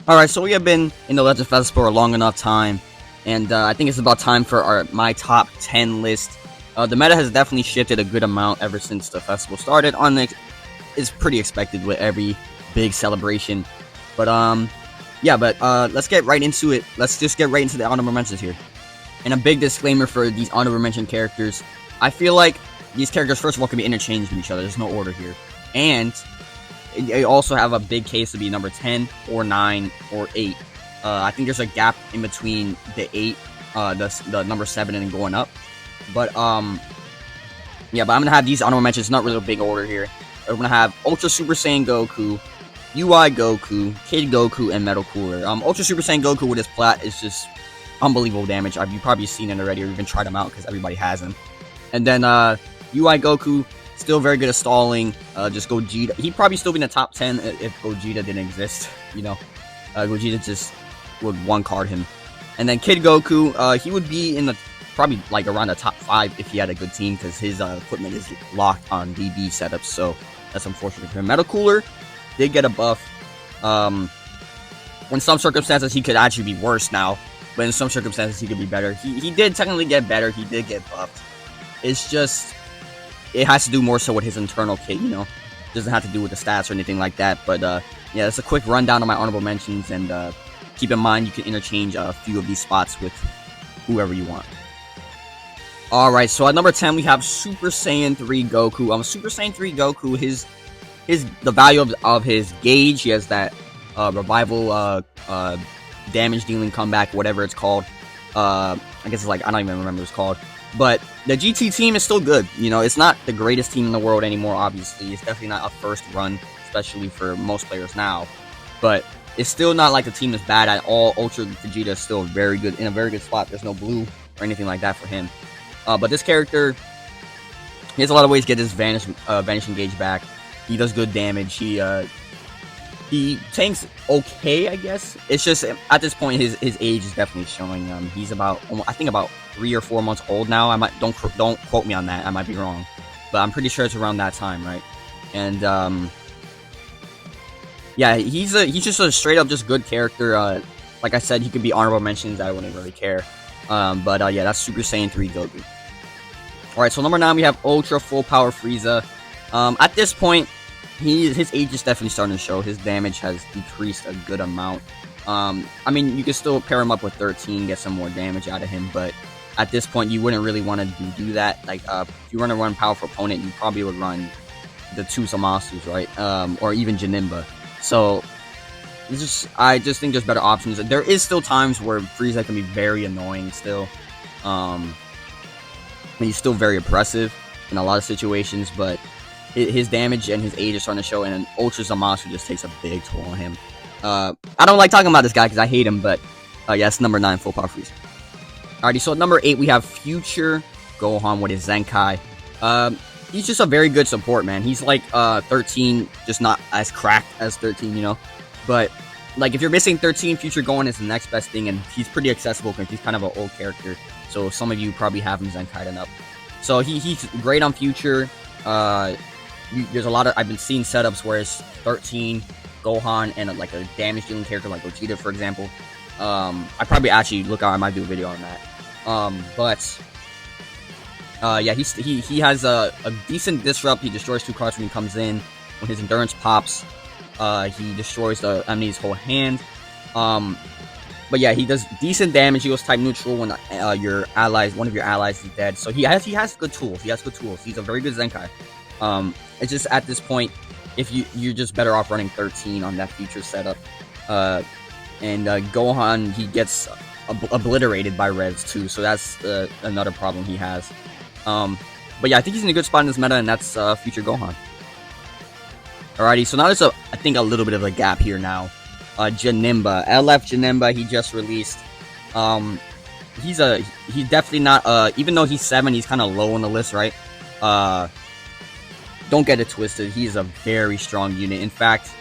Alright, so we have been in the Legend Festival for a long enough time, and I think it's about time for my top 10 list. The meta has definitely shifted a good amount ever since the festival started. It's pretty expected with every big celebration. But let's get right into it. Let's just get right into the honorable mentions here. And a big disclaimer for these honorable mention characters. I feel like these characters, first of all, can be interchanged with each other. There's no order here. And they also have a big case to be number 10 or 9 or 8. I think there's a gap in between the 8, the number 7 and going up. But I'm gonna have these honorable mentions, not really a big order here. I'm gonna have Ultra Super Saiyan Goku, UI Goku, Kid Goku, and Metal Cooler. Ultra Super Saiyan Goku with his plat is just unbelievable damage. You've probably seen it already or even tried him out because everybody has him. And then UI Goku, still very good at stalling. Just Gogeta. He'd probably still be in the top 10 if Gogeta didn't exist. Gogeta just would one card him. And then Kid Goku, he would be in the probably like around the top 5 if he had a good team because his equipment is locked on DB setups. So that's unfortunate for him. Metal Cooler did get a buff. In some circumstances, he could actually be worse now. But in some circumstances, he could be better. He did technically get better. He did get buffed. It's just, it has to do more so with his internal kit, It doesn't have to do with the stats or anything like that. But yeah, it's a quick rundown of my honorable mentions. And keep in mind, you can interchange a few of these spots with whoever you want. Alright, so at number 10, we have Super Saiyan 3 Goku. Super Saiyan 3 Goku, the value of his gauge, he has that revival damage dealing comeback, whatever it's called. I guess it's like, I don't even remember what it's called. But the GT team is still good. It's not the greatest team in the world anymore, obviously. It's definitely not a first run, especially for most players now. But it's still not like the team is bad at all. Ultra Vegeta is still very good, in a very good spot. There's no blue or anything like that for him. But this character, he has a lot of ways to get his vanishing gauge back. He does good damage. He tanks okay, I guess. It's just at this point his age is definitely showing. He's about, I think, about 3 or 4 months old now. Don't quote me on that. I might be wrong, but I'm pretty sure it's around that time, right? And yeah, he's just a straight up just good character. Like I said, he could be honorable mentions. I wouldn't really care. But yeah, that's Super Saiyan 3 Goku. Alright, so number 9 we have Ultra Full Power Frieza. At this point, his age is definitely starting to show. His damage has decreased a good amount. I mean, you can still pair him up with 13, get some more damage out of him, but at this point, you wouldn't really want to do that. Like, if you want to run Powerful Opponent, you probably would run the 2 Zamasus, right? Or even Janemba. So, I just think there's better options. There is still times where Frieza can be very annoying still. He's still very oppressive in a lot of situations, but his damage and his age is starting to show, and an Ultra Zamasu just takes a big toll on him. I don't like talking about this guy because I hate him, but yeah, it's number 9, Full Power Frieza. Alrighty, so at number 8, we have Future Gohan with his Zenkai. He's just a very good support, man. He's like 13, just not as cracked as 13, But, like, if you're missing 13, Future Gohan is the next best thing, and he's pretty accessible because he's kind of an old character. So some of you probably have him Zenkai'd up. So he's great on Future. There's a lot of, I've been seeing setups where it's 13, Gohan, and like a damage dealing character like Gogeta, for example. I probably actually I might do a video on that. Yeah, he has a decent disrupt. He destroys 2 cards when he comes in. When his endurance pops, he destroys the enemy's whole hand. But yeah, he does decent damage. He goes type neutral when one of your allies is dead. So he has good tools. He's a very good Zenkai. It's just at this point, if you're just better off running 13 on that Future setup. And Gohan, he gets obliterated by Revs too, so that's another problem he has. But yeah, I think he's in a good spot in this meta, and that's Future Gohan. Alrighty, so now there's I think a little bit of a gap here now. Janemba, LF Janemba, he just released. He's definitely not, even though he's 7, he's kind of low on the list, right? Don't get it twisted, he's a very strong unit. In fact,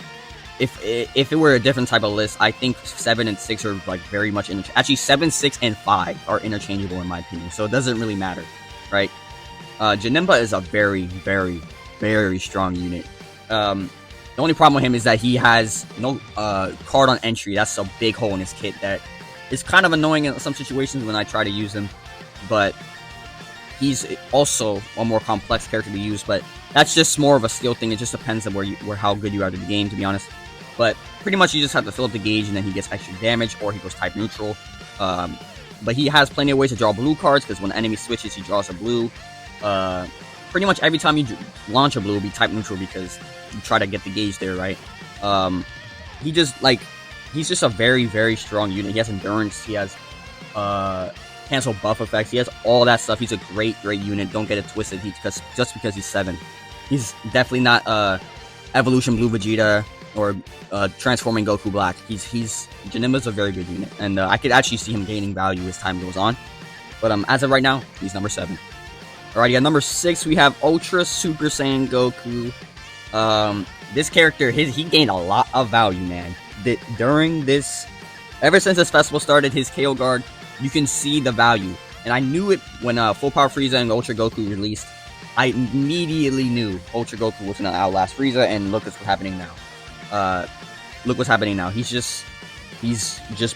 if it were a different type of list, I think 7 and 6 are like very much actually 7, 6, and 5 are interchangeable in my opinion, so it doesn't really matter, right? Janemba is a very, very, very strong unit. The only problem with him is that he has no card on entry. That's a big hole in his kit that is kind of annoying in some situations when I try to use him. But he's also a more complex character to use. But that's just more of a skill thing. It just depends on where how good you are at the game, to be honest. But pretty much you just have to fill up the gauge, and then he gets extra damage, or he goes type neutral. But he has plenty of ways to draw blue cards, because when the enemy switches, he draws a blue. Pretty much every time you launch a blue, will be type neutral, because you try to get the gauge there, right? He's just a very, very strong unit. He has endurance. He has cancel buff effects. He has all that stuff. He's a great unit. Don't get it twisted. Just because he's 7, he's definitely not Evolution Blue Vegeta or Transforming Goku Black. Janemba's a very good unit, and I could actually see him gaining value as time goes on. But as of right now, he's number 7. Alrighty, at number 6 we have Ultra Super Saiyan Goku. This character, he gained a lot of value, man. Ever since this festival started, his KO guard, you can see the value. And I knew it when Full Power Frieza and Ultra Goku released. I immediately knew Ultra Goku was gonna outlast Frieza, and look what's happening now. Look what's happening now. He's just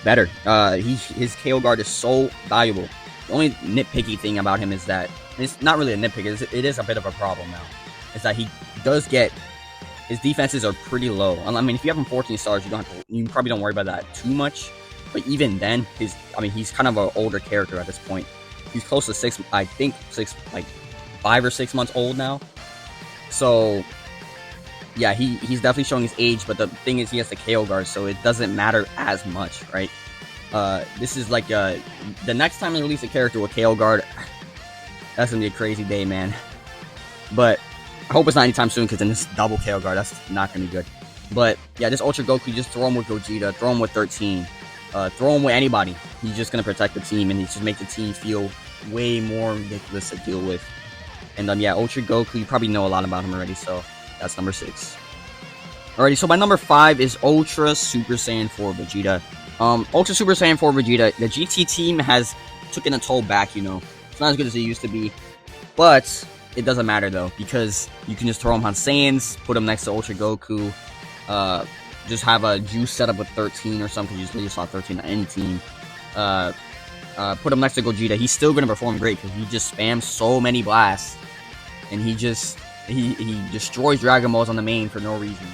better. His KO guard is so valuable. The only nitpicky thing about him is that it's not really a nitpick. It is a bit of a problem now. Is that he does get his defenses are pretty low. I mean, if you have him 14 stars, you probably don't worry about that too much. But even then, he's kind of an older character at this point. He's close to 6, I think 5 or 6 months old now. So yeah, he's definitely showing his age. But the thing is, he has the KO guard, so it doesn't matter as much, right? This is like the next time they release a character with KO guard, that's gonna be a crazy day, man. But I hope it's not anytime soon, because then this double KO guard, that's not gonna be good. But yeah, this Ultra Goku, just throw him with Gogeta, throw him with 13, throw him with anybody. He's just gonna protect the team, and he just make the team feel way more ridiculous to deal with. And yeah, Ultra Goku, you probably know a lot about him already, so that's number 6. Alrighty, so my number 5 is Ultra Super Saiyan 4 Vegeta. Ultra Super Saiyan 4 Vegeta, the GT team has taken a toll back, you know. It's not as good as it used to be, but it doesn't matter though, because you can just throw him on Saiyans, put him next to Ultra Goku, just have a juice setup with 13 or something. You just saw 13 on any team. Put him next to Gogeta. He's still gonna perform great because he just spams so many blasts, and he destroys Dragon Balls on the main for no reason.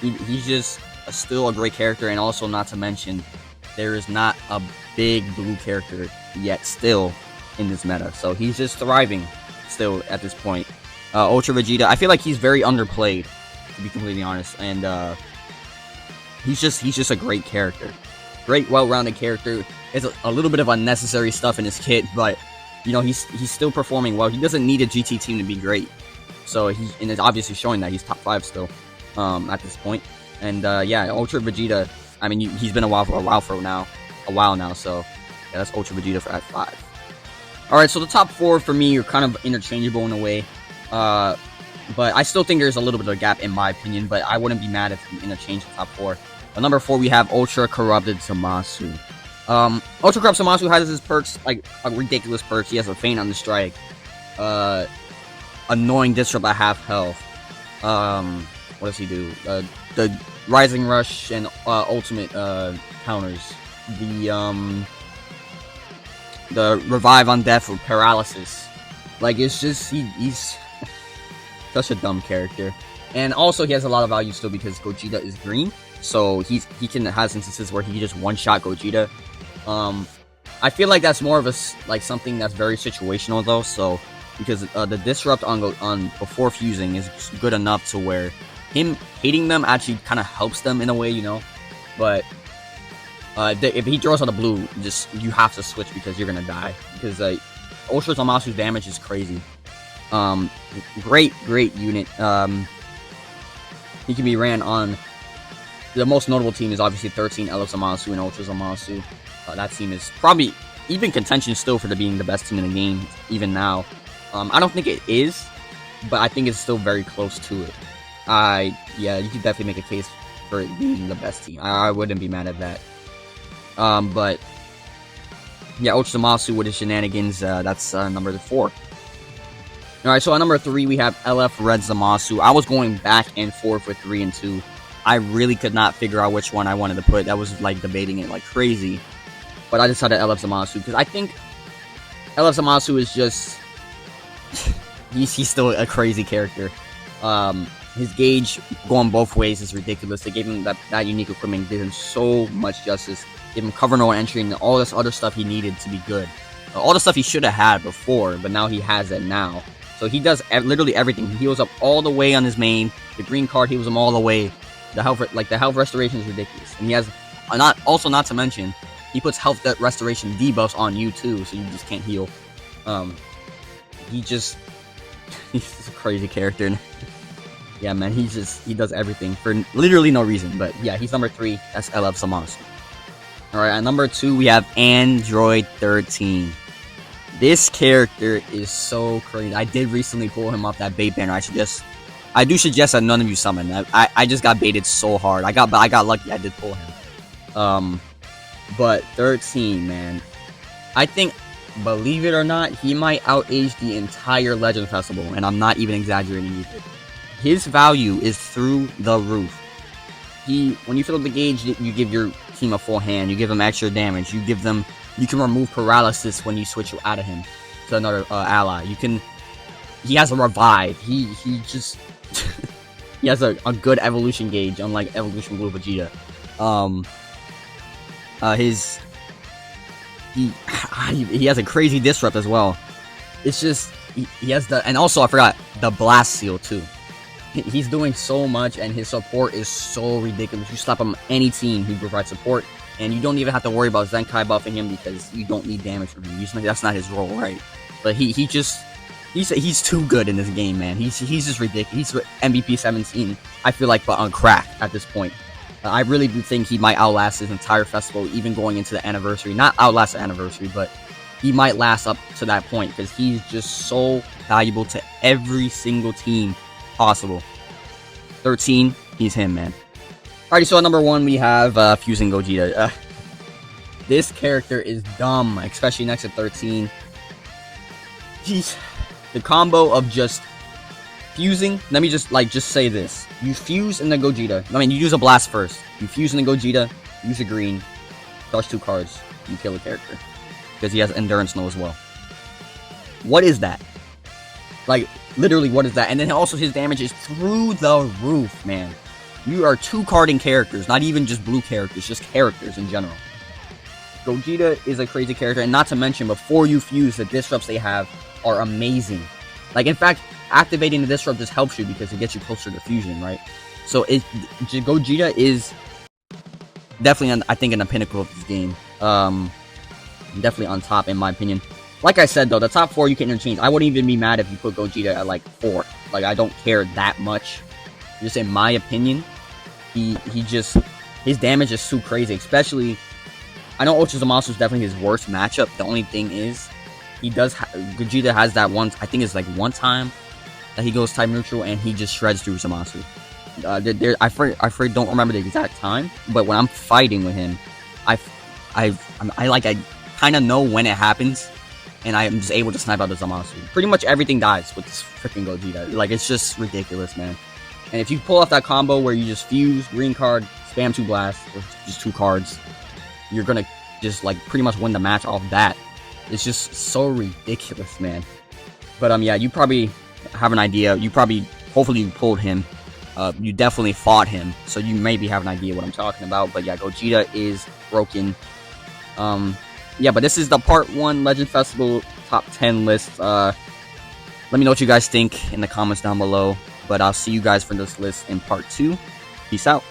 He's just still a great character, and also not to mention, there is not a big blue character yet still in this meta, so he's just thriving still at this point. Ultra Vegeta, I feel like he's very underplayed, to be completely honest, and he's just a great character, great well-rounded character. It's a little bit of unnecessary stuff in his kit, but you know, he's still performing well. He doesn't need a GT team to be great, so and it's obviously showing that he's top 5 still at this point. And yeah, Ultra Vegeta, I mean, he's been a while now, so yeah, that's Ultra Vegeta at 5. Alright, so the top 4 for me are kind of interchangeable in a way, but I still think there's a little bit of a gap in my opinion, but I wouldn't be mad if we interchange the top 4. At number 4, we have Ultra Corrupted Zamasu. Ultra Corrupted Zamasu has his perks, like a ridiculous perks. He has a feint on the strike, annoying disrupt at half health. What does he do? The Rising Rush and ultimate counters. The revive on death with paralysis. Like, it's just he's such a dumb character. And also he has a lot of value still because Gogeta is green, so he can has instances where he can just one-shot Gogeta. I feel like that's more of something that's very situational though. So because the disrupt on before fusing is good enough to where him hating them actually kind of helps them in a way, you know. But if he draws on the blue, you have to switch because you're gonna die. Because Ultra Zamasu's damage is crazy. Great unit. He can be ran on. The most notable team is obviously 13 LF Zamasu and Ultra Zamasu. That team is probably even contention still for being the best team in the game even now. I don't think it is, but I think it's still very close to it. Yeah, you could definitely make a case for it being the best team. I wouldn't be mad at that. But yeah, Ultra Zamasu with his shenanigans, that's number 4. Alright, so at number 3, we have LF Red Zamasu. I was going back and forth with 3 and 2. I really could not figure out which one I wanted to put. That was like debating it like crazy. But I decided LF Zamasu because I think LF Zamasu is just... he's still a crazy character. His gauge going both ways is ridiculous. They gave him that unique equipment, did him so much justice. Gave him cover no entry and all this other stuff he needed to be good. All the stuff he should have had before, but now he has it now. So he does literally everything. He heals up all the way on his main. The green card heals him all the way. The health restoration is ridiculous. And he has not to mention, he puts health restoration debuffs on you too, so you just can't heal. He's a crazy character. Yeah, man, he does everything for literally no reason. But yeah, he's number 3. That's LF Zamasu. Alright, at number 2, we have Android 13. This character is so crazy. I did recently pull him off that bait banner. I do suggest that none of you summon. I just got baited so hard. I got lucky. I did pull him. But 13, man. I think, believe it or not, he might outage the entire Legend Festival, and I'm not even exaggerating either. His value is through the roof. When you fill up the gauge, you give your team a full hand. You give them extra damage. You can remove paralysis when you switch out of him to another ally. He has a revive. He just he has a good evolution gauge, unlike Evolution Blue Vegeta. He has a crazy disrupt as well. It's just he has and also I forgot the blast seal too. He's doing so much, and his support is so ridiculous. You slap him any team, he provides support, and you don't even have to worry about Zenkai buffing him because you don't need damage from him. That's not his role, right? But he's too good in this game, man. He's just ridiculous. He's MVP 17. I feel like, but on crack at this point. I really do think he might outlast his entire festival, even going into the anniversary. Not outlast the anniversary, but he might last up to that point because he's just so valuable to every single team possible. 13, he's him, man. Alrighty, so at number 1, we have Fusing Gogeta. This character is dumb, especially next to 13. The combo of just fusing. Let me just say this: you fuse in the Gogeta. I mean, you use a blast first. You fuse in the Gogeta. Use a green. Charge 2 cards. You kill a character because he has endurance no as well. What is that? Like, literally, what is that? And then also his damage is through the roof, man. You are 2-carding characters, not even just blue characters, just characters in general. Gogeta is a crazy character, and not to mention, before you fuse, the disrupts they have are amazing. Like, in fact, activating the disrupt just helps you because it gets you closer to fusion, right? So Gogeta is definitely, I think, in the pinnacle of this game. Definitely on top, in my opinion. Like I said, though, the top 4 you can interchange. I wouldn't even be mad if you put Gogeta at, like, 4. Like, I don't care that much. Just in my opinion, his damage is so crazy. Especially, I know Ultra Zamasu is definitely his worst matchup. The only thing is, Gogeta has that one, I think it's like one time that he goes type neutral and he just shreds through Zamasu. I don't remember the exact time, but when I'm fighting with him, I kind of know when it happens, and I am just able to snipe out the Zamasu. Pretty much everything dies with this freaking Gogeta. Like, it's just ridiculous, man. And if you pull off that combo where you just fuse, green card, spam 2 blasts, or just 2 cards, you're gonna just, like, pretty much win the match off that. It's just so ridiculous, man. But, yeah, you probably have an idea. Hopefully you pulled him. You definitely fought him, so you maybe have an idea what I'm talking about. But yeah, Gogeta is broken. Yeah, but this is the part 1 Legend Festival top 10 list. Let me know what you guys think in the comments down below. But I'll see you guys for this list in part 2. Peace out.